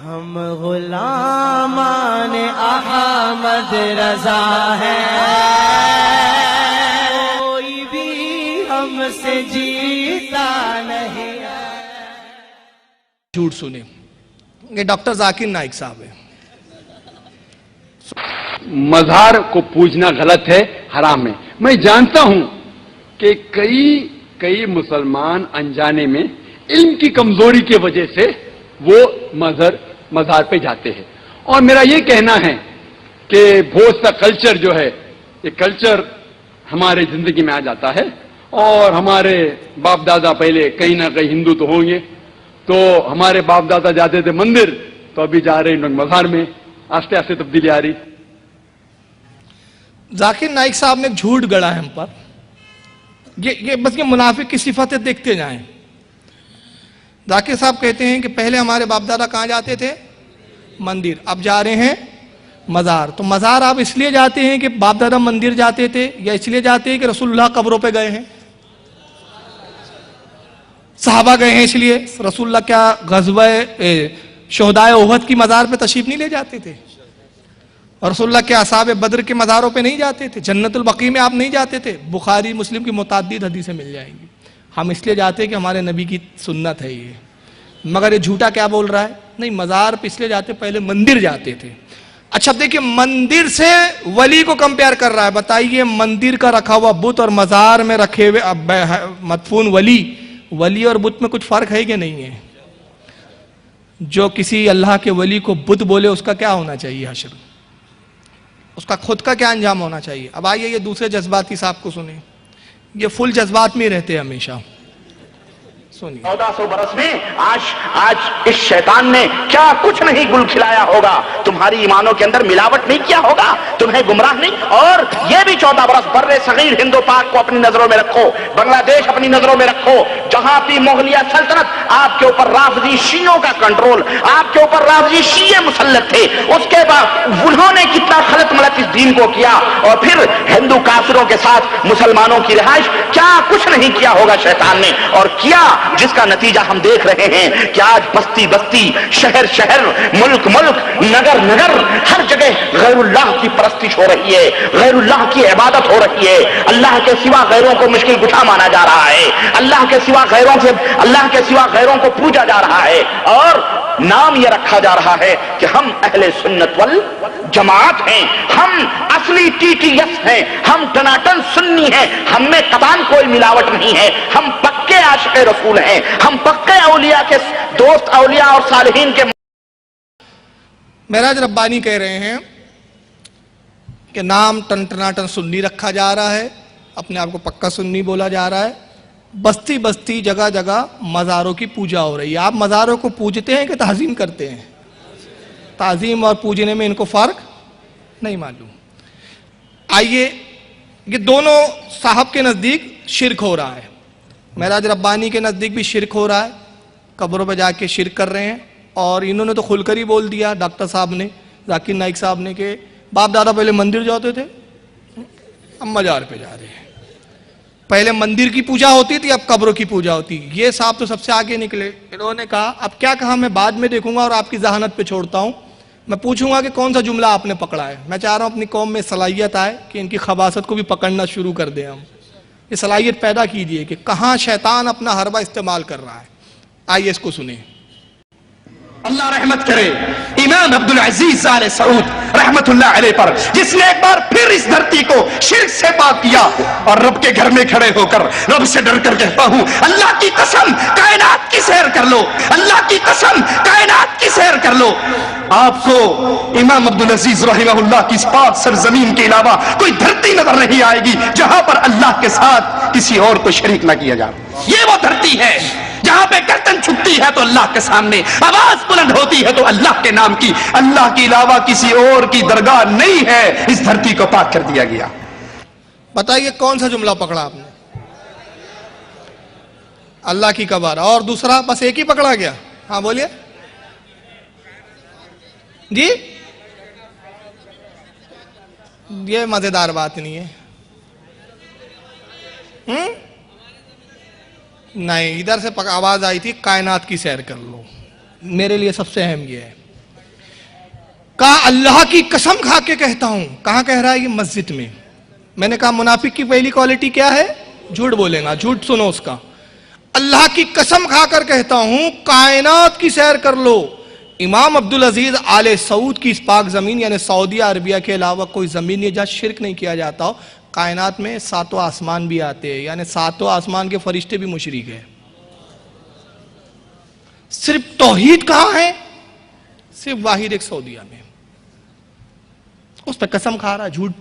ہم غلامان احمد رضا ہیں، کوئی بھی ہم سے جیتا نہیں ہے۔ جھوٹ سنے، یہ ڈاکٹر ذاکر نائک صاحب ہے۔ مزار کو پوجنا غلط ہے، حرام ہے۔ میں جانتا ہوں کہ کئی مسلمان انجانے میں علم کی کمزوری کی وجہ سے وہ مزار پہ جاتے ہیں، اور میرا یہ کہنا ہے کہ بہت سا کلچر جو ہے، یہ کلچر ہمارے زندگی میں آ جاتا ہے، اور ہمارے باپ دادا پہلے کہیں نہ کہیں ہندو تو ہوں گے، تو ہمارے باپ دادا جاتے تھے مندر، تو ابھی جا رہے ہیں مزار میں، آہستہ آہستہ تبدیلی آ رہی۔ ذاکر نائک صاحب نے ایک جھوٹ گڑا ہے ہم پر، یہ بس یہ منافق کی صفتیں دیکھتے جائیں۔ ذاکر صاحب کہتے ہیں کہ پہلے ہمارے باپ دادا کہاں جاتے تھے؟ مندر، اب جا رہے ہیں مزار۔ تو مزار آپ اس لیے جاتے ہیں کہ باپ دادا مندر جاتے تھے، یا اس لیے جاتے ہیں کہ رسول اللہ قبروں پہ گئے ہیں؟ صحابہ گئے ہیں اس لیے؟ رسول اللہ کیا غزوہ شہدائے احد کی مزار پہ تشریف نہیں لے جاتے تھے؟ اور رسول اللہ کے اصحاب بدر کے مزاروں پہ نہیں جاتے تھے؟ جنت البقیع میں آپ نہیں جاتے تھے؟ بخاری مسلم کی متعدد حدیثیں مل جائیں گی۔ ہم اس لیے جاتے ہیں کہ ہمارے نبی کی سنت ہے یہ، مگر یہ جھوٹا کیا بول رہا ہے؟ نہیں، مزار پہ اس لیے جاتے، پہلے مندر جاتے تھے۔ اچھا دیکھیں، مندر سے ولی کو کمپیئر کر رہا ہے۔ بتائیے، مندر کا رکھا ہوا بت اور مزار میں رکھے ہوئے مدفون ولی اور بت میں کچھ فرق ہے کہ نہیں ہے؟ جو کسی اللہ کے ولی کو بت بولے، اس کا کیا ہونا چاہیے حشر؟ اس کا خود کا کیا انجام ہونا چاہیے؟ اب آئیے یہ دوسرے جذباتی صاحب کو سنیں، یہ فل جذبات میں رہتے ہیں ہمیشہ۔ سنیے۔ 1400 برس میں آج اس شیطان نے کیا کچھ نہیں گل کھلایا ہوگا، تمہاری ایمانوں کے اندر ملاوٹ نہیں کیا ہوگا، تمہیں گمراہ نہیں۔ اور یہ بھی 14 برس بر صغیر ہند و پاک کو اپنی نظروں میں رکھو، بنگلہ دیش اپنی نظروں میں رکھو، جہاں بھی مغلیہ سلطنت، آپ کے اوپر رافضی شیعوں کا کنٹرول، آپ کے اوپر رافضی شیعہ مسلط تھے، اس کے بعد انہوں نے کتنا خلط ملط اس دین کو کیا، اور پھر ہندو کافروں کے ساتھ مسلمانوں کی رہائش، کیا کچھ نہیں کیا ہوگا شیطان نے، اور کیا جس کا نتیجہ ہم دیکھ رہے ہیں کہ آج بستی بستی، شہر شہر، ملک ملک، نگر نگر، ہر جگہ غیر اللہ کی پرستش ہو رہی ہے، غیر اللہ کی عبادت ہو رہی ہے، اللہ کے سوا غیروں کو مشکل کشا مانا جا رہا ہے، اللہ کے سوا غیروں کو پوجا جا رہا ہے، اور نام یہ رکھا جا رہا ہے کہ ہم اہل سنت والجماعت ہیں، ہم اصلی ٹی ٹی ایس ہیں، ہم ٹناٹن سنی ہیں، ہم میں قطعاً کوئی ملاوٹ نہیں ہے، ہم پکے عاشق رسول ہیں، ہم پکے اولیاء کے دوست، اولیاء اور صالحین کے۔ معراج ربانی کہہ رہے ہیں کہ نام ٹناٹن سنی رکھا جا رہا ہے، اپنے آپ کو پکا سنی بولا جا رہا ہے، بستی بستی جگہ جگہ مزاروں کی پوجا ہو رہی ہے۔ آپ مزاروں کو پوجتے ہیں کہ تعظیم کرتے ہیں؟ تعظیم اور پوجنے میں ان کو فرق نہیں معلوم۔ آئیے، یہ دونوں صاحب کے نزدیک شرک ہو رہا ہے، معراج ربانی کے نزدیک بھی شرک ہو رہا ہے، قبروں پہ جا کے شرک کر رہے ہیں، اور انہوں نے تو کھل کر ہی بول دیا، ڈاکٹر صاحب نے، ذاکر نائک صاحب نے، کہ باپ دادا پہلے مندر جاتے تھے، اب مزار پہ جا رہے ہیں۔ پہلے مندر کی پوجا ہوتی تھی، اب قبروں کی پوجا ہوتی۔ یہ صاحب تو سب سے آگے نکلے، انہوں نے کہا اب کیا کہا میں بعد میں دیکھوں گا اور آپ کی ذہانت پہ چھوڑتا ہوں، میں پوچھوں گا کہ کون سا جملہ آپ نے پکڑا ہے۔ میں چاہ رہا ہوں اپنی قوم میں صلاحیت آئے کہ ان کی خباثت کو بھی پکڑنا شروع کر دیں، ہم یہ صلاحیت پیدا کیجئے کہ کہاں شیطان اپنا حربہ استعمال کر رہا ہے۔ آئیے اس کو سنیں۔ اللہ رحمت کرے امام عبدالعزیز آل سعود رحمت اللہ علیہ پر، جس نے ایک بار پھر اس دھرتی کو شرک سے پاک کیا، اور رب کے گھر میں کھڑے ہو کر رب سے ڈر کر کہتا ہوں، اللہ کی قسم کائنات کی سیر کر لو، اللہ کی قسم کائنات کی سیر کر لو، آپ کو امام عبدالعزیز رحمہ اللہ کی اس پاک سرزمین کے علاوہ کوئی دھرتی نظر نہیں آئے گی جہاں پر اللہ کے ساتھ کسی اور کو شریک نہ کیا جائے۔ یہ وہ دھرتی ہے جہاں پہ گردن چھپتی ہے تو اللہ کے سامنے آواز بلند ہوتی ہے تو اللہ کے نام کی، اللہ کے علاوہ کسی اور کی درگاہ نہیں ہے، اس دھرتی کو پاک کر دیا گیا۔ بتائیے کون سا جملہ پکڑا آپ نے؟ اللہ کی قبر، اور دوسرا بس ایک ہی پکڑا گیا؟ ہاں بولیے جی، یہ مزیدار بات نہیں ہے۔ نہیں، ادھر سے آواز آئی تھی کائنات کی سیر کر لو، میرے لیے سب سے اہم یہ ہے کہا اللہ کی قسم کھا کے کہتا ہوں. کہاں کہہ رہا ہے یہ؟ مسجد میں. میں نے کہا منافق کی پہلی کوالٹی کیا ہے؟ جھوٹ بولے گا. جھوٹ سنو اس کا. اللہ کی قسم کھا کر کہتا ہوں کائنات کی سیر کر لو. امام عبدالعزیز آل سعود کی اس پاک زمین یعنی سعودیہ عربیہ کے علاوہ کوئی زمین ہے جہاں شرک نہیں کیا جاتا ہو. کائنات میں 7 آسمان بھی آتے ہیں یعنی 7 آسمان کے فرشتے بھی مشرک ہیں. صرف توحید کہاں ہے؟ صرف واحد ایک سعودیہ میں. اس پہ قسم کھا رہا. جھوٹ.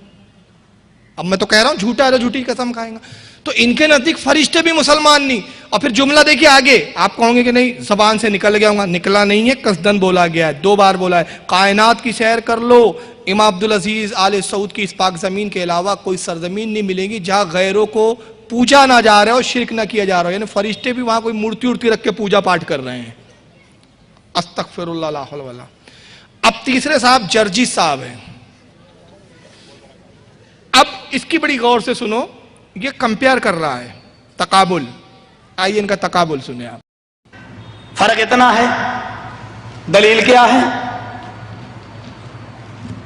اب میں تو کہہ رہا ہوں جھوٹا ہے تو جھوٹی قسم کھائیں گا. تو ان کے نزدیک فرشتے بھی مسلمان نہیں. اور پھر جملہ دیکھیے آگے. آپ کہوں گے کہ نہیں زبان سے نکل گیا ہوں. نکلا نہیں ہے, قصدن بولا گیا ہے. 2 بار بولا ہے. کائنات کی سیر کر لو. امام عبدالعزیز آل سعود کی اس پاک زمین کے علاوہ کوئی سرزمین نہیں ملے گی جہاں غیروں کو پوجا نہ جا رہا ہے اور شرک نہ کیا جا رہا ہے. یعنی فرشتے بھی وہاں کوئی مورتی ارتی رکھ کے پوجا پاٹ کر رہے ہیں. استغفر اللہ لا حول ولا. اب تیسرے صاحب جرجی صاحب ہیں. اب اس کی بڑی غور سے سنو. یہ کمپیئر کر رہا ہے تقابل. آئیے ان کا تقابل سنیں آپ. فرق اتنا ہے. دلیل کیا ہے؟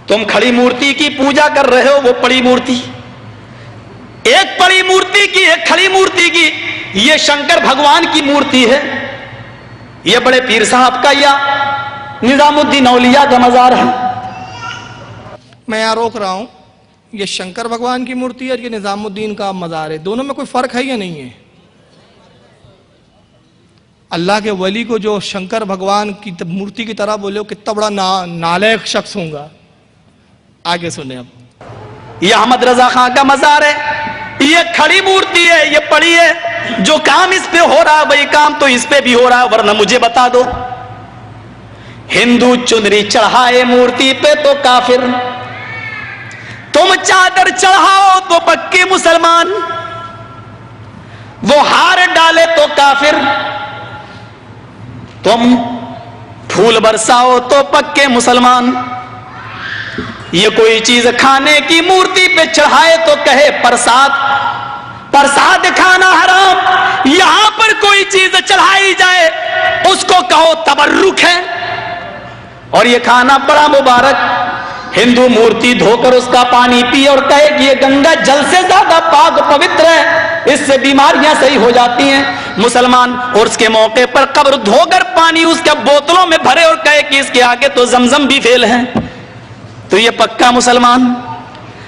تم کھڑی مورتی کی پوجا کر رہے ہو, وہ پڑی مورتی. ایک پڑی مورتی کی ایک کھڑی مورتی کی. یہ شنکر بھگوان کی مورتی ہے, یہ بڑے پیر صاحب کا یا نظام الدین اولیاء کا مزار ہے. میں یہاں روک رہا ہوں. یہ شنکر بھگوان کی مورتی ہے اور یہ نظام الدین کا مزار ہے. دونوں میں کوئی فرق ہے یا نہیں ہے؟ اللہ کے ولی کو جو شنکر بھگوان کی مورتی کی طرح بولے ہو کتنا بڑا نالائق شخص ہوں گا. آگے سنیں اب. یہ احمد رضا خان کا مزار ہے. یہ کھڑی مورتی ہے, یہ پڑی ہے. جو کام اس پہ ہو رہا ہے وہی کام تو اس پہ بھی ہو رہا ہے. ورنہ مجھے بتا دو, ہندو چنری چڑھائے مورتی پہ تو کافر, تم چادر چڑھاؤ تو پکے مسلمان, وہ ہار ڈالے تو کافر, تم پھول برساؤ تو پکے مسلمان. یہ کوئی چیز کھانے کی مورتی پہ چڑھائے تو کہے پرساد, پرساد کھانا حرام. یہاں پر کوئی چیز چڑھائی جائے اس کو کہو تبرک ہے, اور یہ کھانا بڑا مبارک. ہندو مورتی دھو کر اس کا پانی پیے اور کہے کہ یہ گنگا جل سے زیادہ پاک پوتر ہے, اس سے بیماریاں صحیح ہو جاتی ہیں. مسلمان عرس کے موقع پر قبر دھو کر پانی اس کے بوتلوں میں بھرے اور کہے کہ اس کے آگے تو زمزم بھی فیل ہے. تو یہ پکا مسلمان.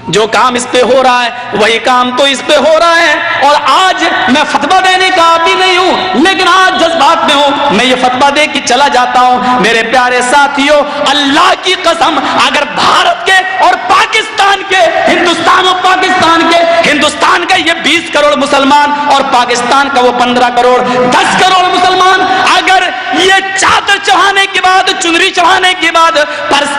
جو کام اس پہ ہو رہا ہے وہی کام تو اس پہ ہو رہا ہے. اور آج میں فتویٰ دینے کا عادی نہیں ہوں, لیکن آج جذبات میں ہوں, میں یہ فتویٰ دے کے چلا جاتا ہوں. میرے پیارے ساتھیوں, اللہ کی قسم, اگر بھارت کے اور پاکستان کے, ہندوستان اور پاکستان کے, ہندوستان کا یہ 20 کروڑ مسلمان اور پاکستان کا وہ 15 کروڑ 10 کروڑ مسلمان, اگر یہ چادر چڑھانے کے بعد, چنری چڑھانے کے بعد,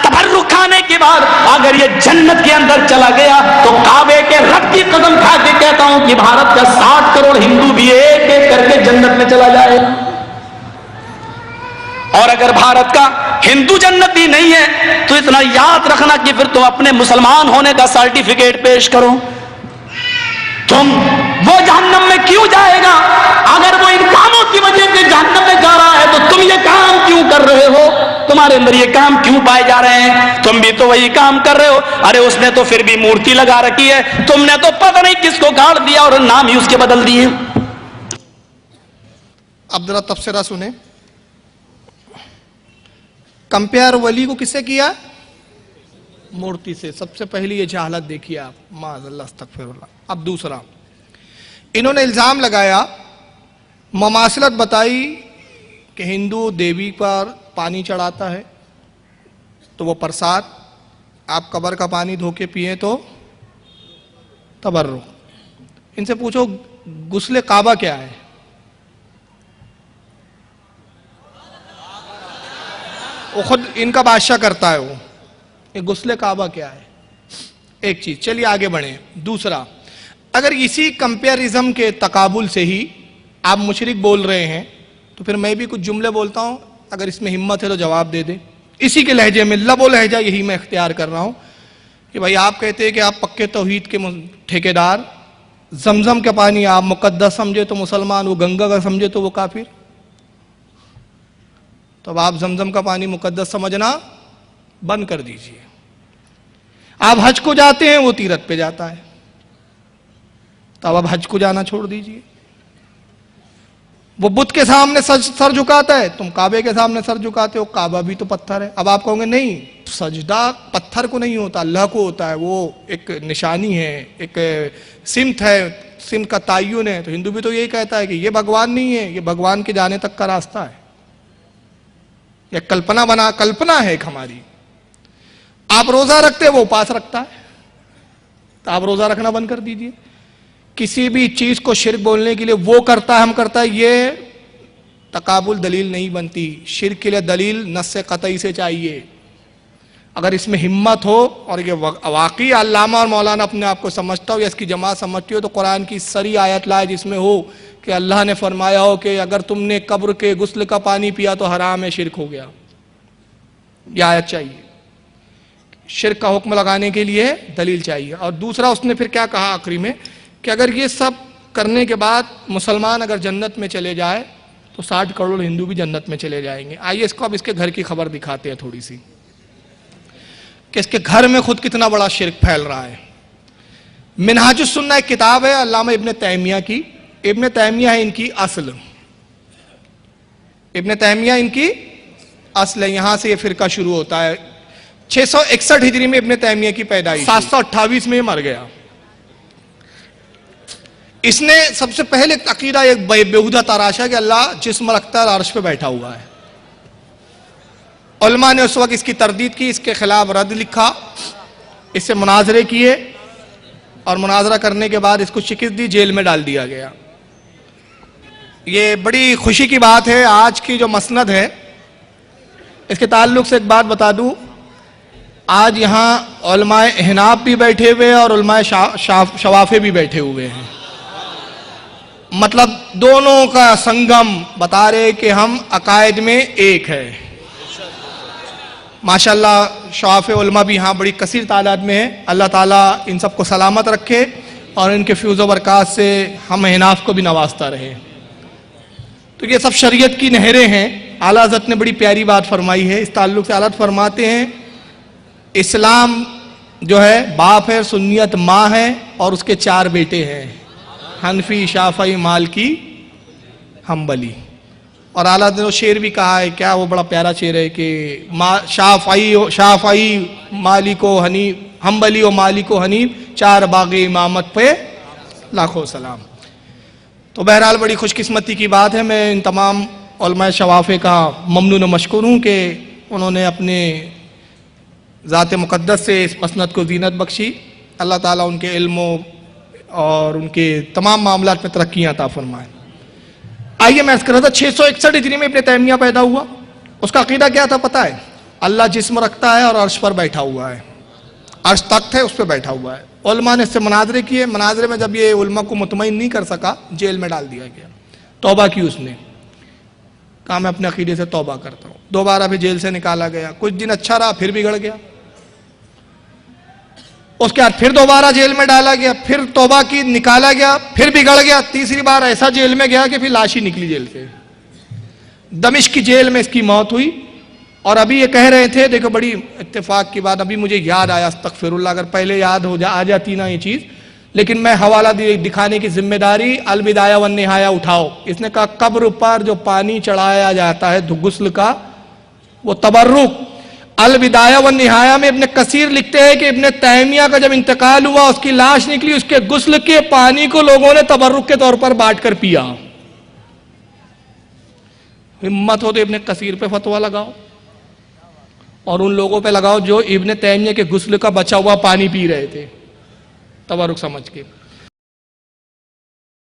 تبرک کھانے کے بعد اگر یہ جنت کے اندر چلا گیا تو کعبے کے رب کی قسم کھا کے کہتا ہوں کہ بھارت کا 60 کروڑ ہندو بھی ایک ایک کر کے جنت میں چلا جائے. اور اگر بھارت کا ہندو جنتی نہیں ہے تو اتنا یاد رکھنا کہ پھر تم اپنے مسلمان ہونے کا سرٹیفکیٹ پیش کرو. تم وہ جہنم میں کیوں جائے گا؟ اگر وہ ان کاموں کی وجہ سے جہنم میں جا رہا ہے تو تم یہ کام کیوں کر رہے ہو؟ تمہارے اندر یہ کام کیوں پائے جا رہے ہیں؟ تم بھی تو وہی کام کر رہے ہو. ارے اس نے تو پھر بھی مورتی لگا رکھی ہے, تم نے تو پتہ نہیں کس کو گاڑ دیا اور نام ہی اس کے بدل دیے. اب ذرا تبصرہ سنیں. کمپیئر ولی کو کس سے کیا؟ مورتی سے. سب سے پہلی یہ جہالت دیکھیے آپ, معاذ اللہ استغفر اللہ. اب دوسرا, انہوں نے الزام لگایا, مماثلت بتائی کہ ہندو دیوی پر پانی چڑھاتا ہے تو وہ پرساد, آپ قبر کا پانی دھو کے پیئیں تو تبرک. ان سے پوچھو غسل کعبہ کیا ہے؟ وہ خود ان کا بادشاہ کرتا ہے. وہ یہ غسل کعبہ کیا ہے؟ ایک چیز. چلیے آگے بڑھیں. دوسرا, اگر اسی کمپیرزم کے تقابل سے ہی آپ مشرک بول رہے ہیں تو پھر میں بھی کچھ جملے بولتا ہوں, اگر اس میں ہمت ہے تو جواب دے دیں. اسی کے لہجے میں, لب و لہجہ یہی میں اختیار کر رہا ہوں کہ بھائی آپ کہتے ہیں کہ آپ پکے توحید کے ٹھیکیدار, زمزم کا پانی آپ مقدس سمجھے تو مسلمان, وہ گنگا کا سمجھے تو وہ کافر. تو اب آپ زمزم کا پانی مقدس سمجھنا بند کر دیجئے. آپ حج کو جاتے ہیں، وہ تیرتھ پہ جاتا ہے، تو اب حج کو جانا چھوڑ دیجئے. وہ بت کے سامنے سر جھکاتا ہے، تم کعبے کے سامنے سر جھکاتے ہو، کعبہ بھی تو پتھر ہے. اب آپ کہوں گے نہیں، سجدہ پتھر کو نہیں ہوتا، اللہ کو ہوتا ہے، وہ ایک نشانی ہے، ایک سمت ہے، سمت کا تعین ہے. تو ہندو بھی تو یہی کہتا ہے کہ یہ بھگوان نہیں ہے، یہ بھگوان کے جانے تک کا راستہ ہے، یہ کلپنا ہے ایک ہماری. آپ روزہ رکھتے وہ اپاس رکھتا ہے، تو آپ روزہ رکھنا بند کر دیجئے. کسی بھی چیز کو شرک بولنے کے لیے وہ کرتا ہے ہم کرتا ہے، یہ تقابل دلیل نہیں بنتی. شرک کے لیے دلیل نص قطعی سے چاہیے. اگر اس میں ہمت ہو اور یہ واقعی علامہ اور مولانا اپنے آپ کو سمجھتا ہو یا اس کی جماعت سمجھتی ہو، تو قرآن کی سری آیت لائے جس میں ہو کہ اللہ نے فرمایا ہو کہ اگر تم نے قبر کے غسل کا پانی پیا تو حرام ہے، شرک ہو گیا. یہ آیت چاہیے. شرک کا حکم لگانے کے لیے دلیل چاہیے. اور دوسرا اس نے پھر کیا کہا آخری میں کہ اگر یہ سب کرنے کے بعد مسلمان اگر جنت میں چلے جائے تو 60 کروڑ ہندو بھی جنت میں چلے جائیں گے. آئیے اس کو اب اس کے گھر کی خبر دکھاتے ہیں تھوڑی سی کہ اس کے گھر میں خود کتنا بڑا شرک پھیل رہا ہے. منہاج السنہ ایک کتاب ہے علامہ ابن تیمیہ کی. ابن تیمیہ ہے ان کی اصل، ابن تیمیہ ان کی اصل ہے. یہاں سے یہ فرقہ شروع ہوتا ہے. 661 ہجری میں ابن تیمیہ کی پیدائش، 728 میں مر گیا. اس نے سب سے پہلے عقیدہ ایک بیہودہ تراشا کہ اللہ جسم رکھتا ہے، عرش پہ بیٹھا ہوا ہے. علماء نے اس وقت اس کی تردید کی، اس کے خلاف رد لکھا، اس سے مناظرے کیے، اور مناظرہ کرنے کے بعد اس کو شکست دی، جیل میں ڈال دیا گیا. یہ بڑی خوشی کی بات ہے. آج کی جو مسند ہے اس کے تعلق سے ایک بات بتا دوں. آج یہاں علماء احناف بھی بیٹھے ہوئے اور علماء شوافے بھی بیٹھے ہوئے ہیں. مطلب دونوں کا سنگم بتا رہے کہ ہم عقائد میں ایک ہے. ماشاءاللہ شوافے علماء بھی یہاں بڑی کثیر تعداد میں ہیں. اللہ تعالیٰ ان سب کو سلامت رکھے اور ان کے فیوز و برکات سے ہم احناف کو بھی نوازتا رہے. تو یہ سب شریعت کی نہریں ہیں. اعلیٰ حضرت نے بڑی پیاری بات فرمائی ہے. اس تعلق سے اعلیٰ حضرت فرماتے ہیں اسلام جو ہے باپ ہے، سنیت ماں ہے، اور اس کے 4 بیٹے ہیں، حنفی، شافعی، مالکی، حنبلی. اور اعلیٰ حضرت نے شعر بھی کہا ہے، کیا وہ بڑا پیارا شعر ہے کہ شافعی مالک و حنیف، حنبلی و مالک و حنیف، 4 باغ امامت پہ لاکھوں سلام. تو بہرحال بڑی خوش قسمتی کی بات ہے. میں ان تمام علماء شوافے کا ممنون و مشکور ہوں کہ انہوں نے اپنے ذات مقدس سے اس مسند کو زینت بخشی. اللہ تعالیٰ ان کے علم اور ان کے تمام معاملات میں ترقیاں عطا فرمائے. آئیے میں عرض کر رہا تھا 661 ہجری میں ابن تیمیہ پیدا ہوا. اس کا عقیدہ کیا تھا پتہ ہے؟ اللہ جسم رکھتا ہے اور عرش پر بیٹھا ہوا ہے، عرش تخت ہے اس پہ بیٹھا ہوا ہے. علماء نے اس سے مناظرے کیے. مناظرے میں جب یہ علماء کو مطمئن نہیں کر سکا، جیل میں ڈال دیا گیا. توبہ کی اس نے، کہا میں اپنے عقیدے سے توبہ کرتا ہوں. دوبارہ پھر جیل سے نکالا گیا. کچھ دن اچھا رہا، پھر بگڑ گیا. اس کے بعد پھر دوبارہ جیل میں ڈالا گیا، پھر توبہ کی، نکالا گیا، پھر بگڑ گیا. تیسری بار ایسا جیل میں گیا کہ پھر لاش ہی نکلی جیل سے. دمشق کی جیل میں اس کی موت ہوئی. اور ابھی یہ کہہ رہے تھے، دیکھو بڑی اتفاق کی بات، ابھی مجھے یاد آیا، استغفر اللہ، اگر پہلے یاد آ جاتی نا یہ چیز، لیکن میں حوالہ دکھانے کی ذمہ داری البدایہ والنہایہ اٹھاؤ. اس نے کہا قبر پر جو پانی چڑھایا جاتا ہے غسل کا، وہ تبرک. البدایہ والنہایہ میں ابن کثیر لکھتے ہیں کہ ابن تیمیہ کا جب انتقال ہوا، اس کی لاش نکلی، اس کے غسل کے پانی کو لوگوں نے تبرک کے طور پر بانٹ کر پیا. ہمت ہو تو ابن کثیر پہ فتویٰ لگاؤ اور ان لوگوں پہ لگاؤ جو ابن تیمیہ کے غسل کا بچا ہوا پانی پی رہے تھے تبرک سمجھ کے.